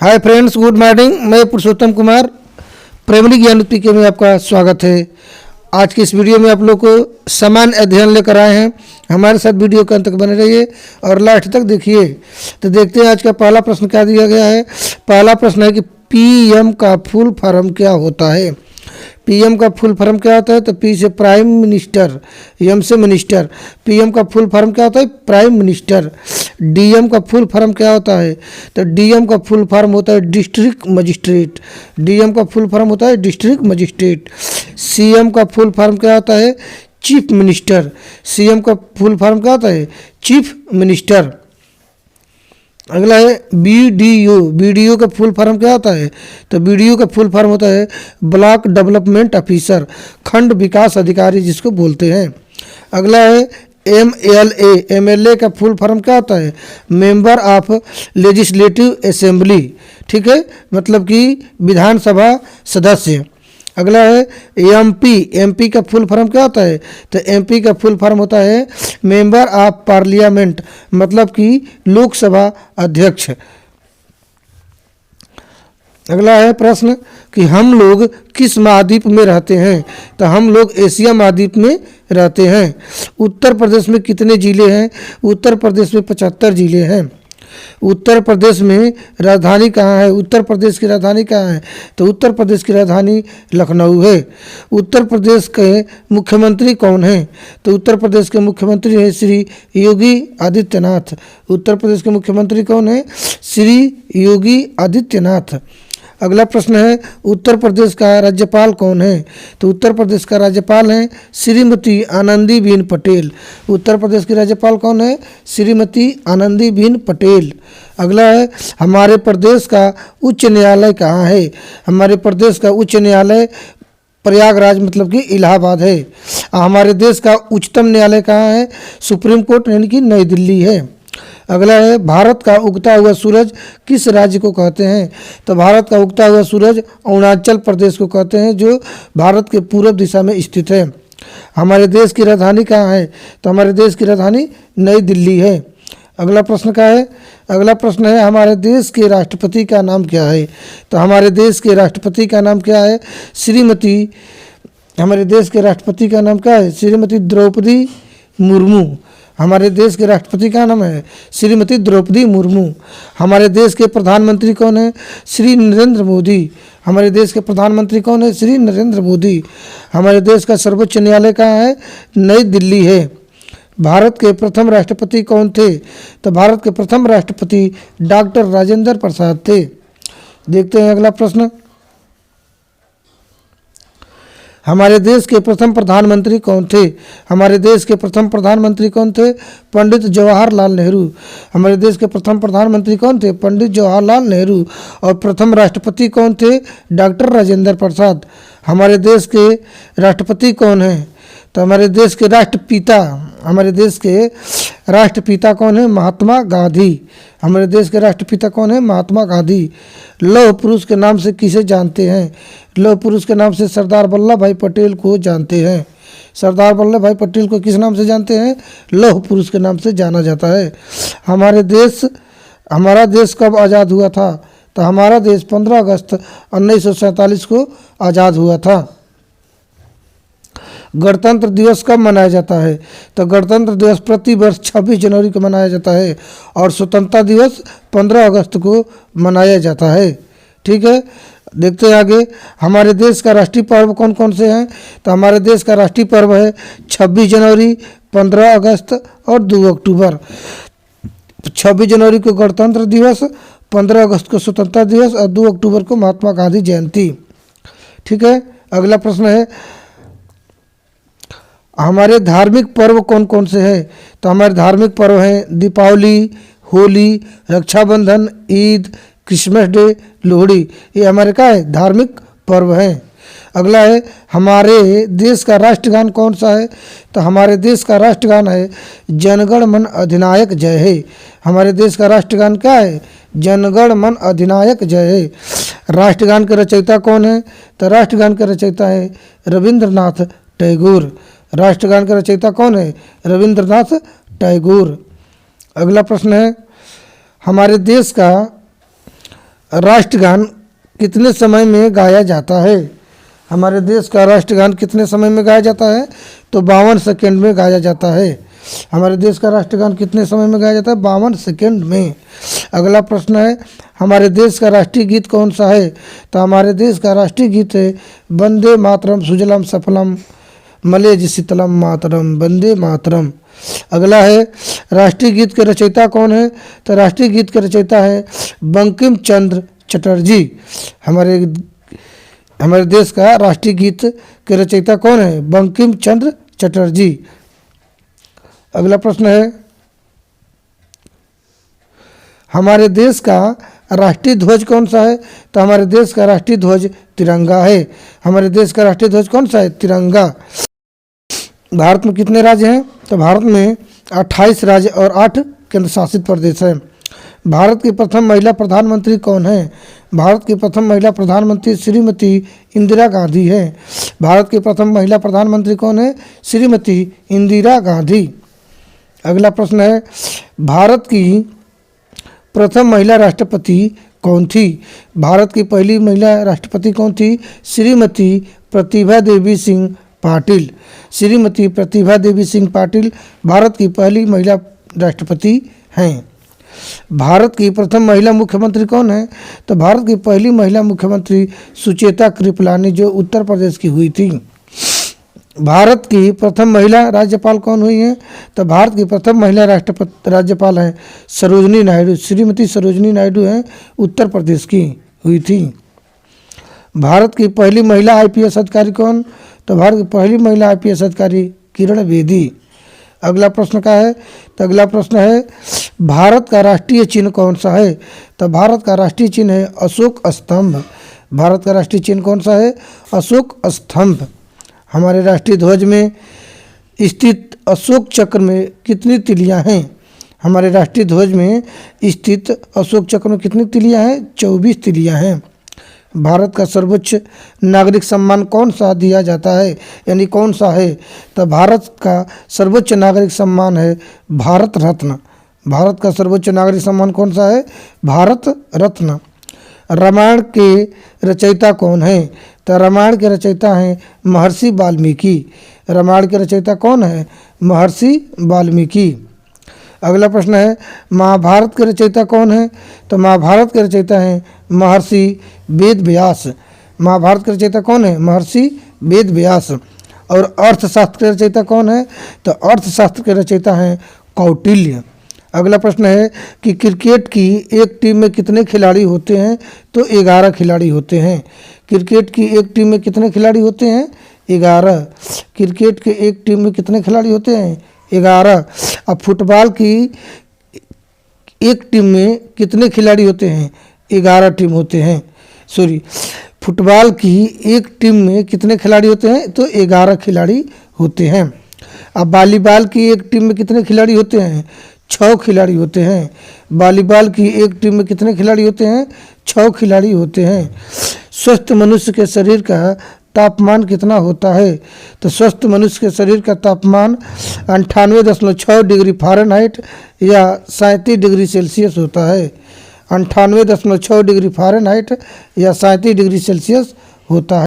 Hi friends, good morning. मैं पुरुषोत्तम Kumar, primary ज्ञान पीके में आपका स्वागत है। आज की इस वीडियो में आप लोग को सामान्य अध्ययन लेकर आए हैं। हमारे साथ वीडियो के अंत तक बने रहिए और लास्ट तक देखिए। तो देखते हैं आज का पहला प्रश्न क्या दिया गया है। पहला प्रश्न है कि पीएम का फुल फॉर्म क्या होता है। पीएम का फुल फॉर्म क्या होता है? तो पी से प्राइम मिनिस्टर, एम से मिनिस्टर। पीएम का फुल फॉर्म क्या होता है? Prime minister. डीएम का फुल फॉर्म क्या होता है? तो डीएम का फुल फॉर्म होता है डिस्ट्रिक्ट मजिस्ट्रेट। डीएम का फुल फॉर्म होता है डिस्ट्रिक्ट मजिस्ट्रेट। सीएम का फुल फॉर्म क्या होता है? Chief minister. सीएम का फुल फॉर्म क्या होता है? Chief minister. अगला है बीडीओ। बीडीओ का फुल फॉर्म क्या होता है? तो बीडीओ का फुल फॉर्म होता है ब्लॉक डेवलपमेंट ऑफिसर, खंड विकास अधिकारी जिसको बोलते हैं। अगला है एमएलए। एमएलए का फुल फॉर्म क्या होता है? Member of legislative assembly. ठीक है, मतलब कि विधानसभा सदस्य। अगला है एमपी। एमपी का फुल फॉर्म क्या होता है? तो एमपी का फुल फॉर्म होता है मेंबर ऑफ पार्लियामेंट, मतलब कि लोकसभा अध्यक्ष। अगला है प्रश्न कि हम लोग किस महाद्वीप में रहते हैं। तो हम लोग एशिया महाद्वीप में रहते हैं। उत्तर प्रदेश में कितने जिले हैं? उत्तर प्रदेश में 75 जिले हैं। उत्तर प्रदेश में राजधानी कहाँ है? उत्तर प्रदेश की राजधानी कहाँ है? तो उत्तर प्रदेश की राजधानी लखनऊ है। उत्तर प्रदेश के मुख्यमंत्री कौन हैं? तो उत्तर प्रदेश के मुख्यमंत्री हैं श्री योगी आदित्यनाथ। उत्तर प्रदेश के मुख्यमंत्री कौन है? श्री योगी आदित्यनाथ। अगला प्रश्न है उत्तर प्रदेश का राज्यपाल कौन है? तो उत्तर प्रदेश का राज्यपाल हैं श्रीमती आनंदीबेन पटेल। उत्तर प्रदेश की राज्यपाल कौन है? श्रीमती आनंदीबेन पटेल। अगला है हमारे प्रदेश का उच्च न्यायालय कहाँ है? हमारे प्रदेश का उच्च न्यायालय प्रयागराज, मतलब कि इलाहाबाद है। हमारे देश का उच्चतम न्यायालय कहाँ है? सुप्रीम कोर्ट यानी कि नई दिल्ली है। अगला है भारत का उगता हुआ सूरज किस राज्य को कहते हैं? तो भारत का उगता हुआ सूरज अरुणाचल प्रदेश को कहते हैं, जो भारत के पूर्व दिशा में स्थित है। हमारे देश की राजधानी कहाँ है? तो हमारे देश की राजधानी नई दिल्ली है। अगला प्रश्न क्या है? अगला प्रश्न है हमारे देश के राष्ट्रपति का नाम क्या है? तो हमारे देश के राष्ट्रपति का नाम क्या है? हमारे देश के राष्ट्रपति का नाम क्या है? श्रीमती द्रौपदी मुर्मू। हमारे देश के राष्ट्रपति का नाम है श्रीमती द्रौपदी मुर्मू। हमारे देश के प्रधानमंत्री कौन है? श्री नरेंद्र मोदी। हमारे देश के प्रधानमंत्री कौन है? श्री नरेंद्र मोदी। हमारे देश का सर्वोच्च न्यायालय कहाँ है? नई दिल्ली है। भारत के प्रथम राष्ट्रपति कौन थे? तो भारत के प्रथम राष्ट्रपति डॉक्टर राजेंद्र प्रसाद थे। देखते हैं अगला प्रश्न। हमारे देश के प्रथम प्रधानमंत्री कौन थे? हमारे देश के प्रथम प्रधानमंत्री कौन थे? पंडित जवाहरलाल नेहरू। हमारे देश के प्रथम प्रधानमंत्री कौन थे? पंडित जवाहरलाल नेहरू। और प्रथम राष्ट्रपति कौन थे? डॉक्टर राजेंद्र प्रसाद। हमारे देश के राष्ट्रपति कौन हैं? तो हमारे देश के राष्ट्रपिता कौन है? महात्मा गांधी। हमारे देश के राष्ट्रपिता कौन है? महात्मा गांधी। लौह पुरुष के नाम से किसे जानते हैं? लौह पुरुष के नाम से सरदार वल्लभ भाई पटेल को जानते हैं। सरदार वल्लभ भाई पटेल को किस नाम से जानते हैं? लौह पुरुष के नाम से जाना जाता है। हमारा देश कब आज़ाद हुआ था? तो हमारा देश 15 अगस्त 1947 को आज़ाद हुआ था। गणतंत्र दिवस कब मनाया जाता है? तो गणतंत्र दिवस प्रति वर्ष 26 जनवरी को मनाया जाता है और स्वतंत्रता दिवस 15 अगस्त को मनाया जाता है। ठीक है, देखते हैं आगे। हमारे देश का राष्ट्रीय पर्व कौन कौन से हैं? तो हमारे देश का राष्ट्रीय पर्व है 26 जनवरी, 15 अगस्त और 2 अक्टूबर। 26 जनवरी को गणतंत्र दिवस, 15 अगस्त को स्वतंत्रता दिवस और 2 अक्टूबर को महात्मा गांधी जयंती। ठीक है, अगला प्रश्न है हमारे धार्मिक पर्व कौन कौन से हैं? तो हमारे धार्मिक पर्व हैं दीपावली, होली, रक्षाबंधन, ईद, क्रिसमस डे, लोहड़ी। ये हमारे क्या है? धार्मिक पर्व हैं। अगला है हमारे देश का राष्ट्रगान कौन सा है? तो हमारे देश का राष्ट्रगान है जनगण मन अधिनायक जय हे। हमारे देश का राष्ट्रगान क्या है? जनगण मन अधिनायक जय हे। राष्ट्रगान के रचयिता कौन है? तो राष्ट्रगान के रचयिता है रविंद्रनाथ टैगोर। राष्ट्रगान का रचयिता कौन है? रविंद्रनाथ टैगोर। अगला प्रश्न है हमारे देश का राष्ट्रगान कितने समय में गाया जाता है? हमारे देश का राष्ट्रगान कितने समय में गाया जाता है? तो 52 सेकंड में गाया जाता है। हमारे देश का राष्ट्रगान कितने समय में गाया जाता है? 52 सेकंड में। अगला प्रश्न है, हमारे देश का राष्ट्रीय गीत कौन सा है? तो हमारे देश का राष्ट्रीय गीत है वंदे मातरम सुजलम सफलम मलयज शीतलम मातरम, वंदे मातरम। अगला है, राष्ट्रीय गीत के रचयिता कौन है? तो राष्ट्रीय गीत के रचयिता है बंकिम चंद्र चटर्जी। हमारे देश का राष्ट्रीय गीत के रचयिता कौन है? बंकिम चंद्र चटर्जी। अगला प्रश्न है, हमारे देश का राष्ट्रीय ध्वज कौन सा है? तो हमारे देश का राष्ट्रीय ध्वज तिरंगा है। हमारे देश का राष्ट्रीय ध्वज कौन सा है? तिरंगा। भारत में कितने राज्य हैं? तो भारत में 28 राज्य और 8 केंद्र शासित प्रदेश हैं। भारत की प्रथम महिला प्रधानमंत्री कौन है? भारत की प्रथम महिला प्रधानमंत्री श्रीमती इंदिरा गांधी है। भारत की प्रथम महिला प्रधानमंत्री कौन है? श्रीमती इंदिरा गांधी। अगला प्रश्न है, भारत की प्रथम महिला राष्ट्रपति कौन थी? भारत की पहली महिला राष्ट्रपति कौन थी? श्रीमती प्रतिभा देवी सिंह पाटिल। श्रीमती प्रतिभा देवी सिंह पाटिल भारत की पहली महिला राष्ट्रपति हैं। भारत की प्रथम महिला मुख्यमंत्री कौन है? तो भारत की पहली महिला मुख्यमंत्री सुचेता कृपलानी जो उत्तर प्रदेश की हुई थी। भारत की प्रथम महिला राज्यपाल कौन हुई है? तो भारत की प्रथम महिला राज्यपाल है सरोजनी नायडू। श्रीमती सरोजनी नायडू हैं उत्तर प्रदेश की हुई थी। भारत की पहली महिला आईपीएस अधिकारी कौन? तो भारत की पहली महिला आईपीएस अधिकारी किरण बेदी। अगला प्रश्न क्या है? तो अगला प्रश्न है, भारत का राष्ट्रीय चिन्ह कौन सा है? तो भारत का राष्ट्रीय चिन्ह है अशोक स्तंभ। भारत का राष्ट्रीय चिन्ह कौन सा है? अशोक स्तंभ। हमारे राष्ट्रीय ध्वज में स्थित अशोक चक्र में कितनी तिलियां हैं? हमारे राष्ट्रीय ध्वज में स्थित अशोक चक्र में कितनी तिलियां हैं? 24 तिलियां हैं। भारत का सर्वोच्च नागरिक सम्मान कौन सा दिया जाता है, यानी कौन सा है? तो भारत का सर्वोच्च नागरिक सम्मान है भारत रत्न। भारत का सर्वोच्च नागरिक सम्मान कौन सा है? भारत रत्न। रामायण के रचयिता कौन है? तो रामायण के रचयिता हैं महर्षि वाल्मीकि। रामायण के रचयिता कौन है? महर्षि वाल्मीकि। अगला प्रश्न है, महाभारत के रचयिता कौन है? तो महाभारत के रचयिता हैं महर्षि वेद व्यास। महाभारत के रचयिता कौन है? महर्षि वेद व्यास। और अर्थशास्त्र के रचयिता कौन है? तो अर्थशास्त्र के रचयिता हैं कौटिल्य। अगला प्रश्न है कि क्रिकेट की एक टीम में कितने खिलाड़ी होते हैं? तो 11 खिलाड़ी होते हैं। क्रिकेट की एक टीम में कितने खिलाड़ी होते हैं? 11। क्रिकेट के एक टीम में कितने खिलाड़ी होते हैं? 11। अब फुटबॉल की एक टीम में कितने खिलाड़ी होते हैं? 11 टीम होते हैं। सॉरी, फुटबॉल की एक टीम में कितने खिलाड़ी होते हैं? तो 11 खिलाड़ी होते हैं। अब वॉलीबॉल की एक टीम में कितने खिलाड़ी होते हैं? 6 खिलाड़ी होते हैं। वॉलीबॉल की एक टीम में कितने खिलाड़ी होते हैं? 6 खिलाड़ी होते हैं। स्वस्थ मनुष्य के शरीर का तापमान कितना होता है? तो स्वस्थ मनुष्य के शरीर का तापमान 98.6 डिग्री फ़ारेनहाइट या 37 डिग्री सेल्सियस होता है। 98.6 डिग्री फ़ारेनहाइट या 37 डिग्री सेल्सियस होता है।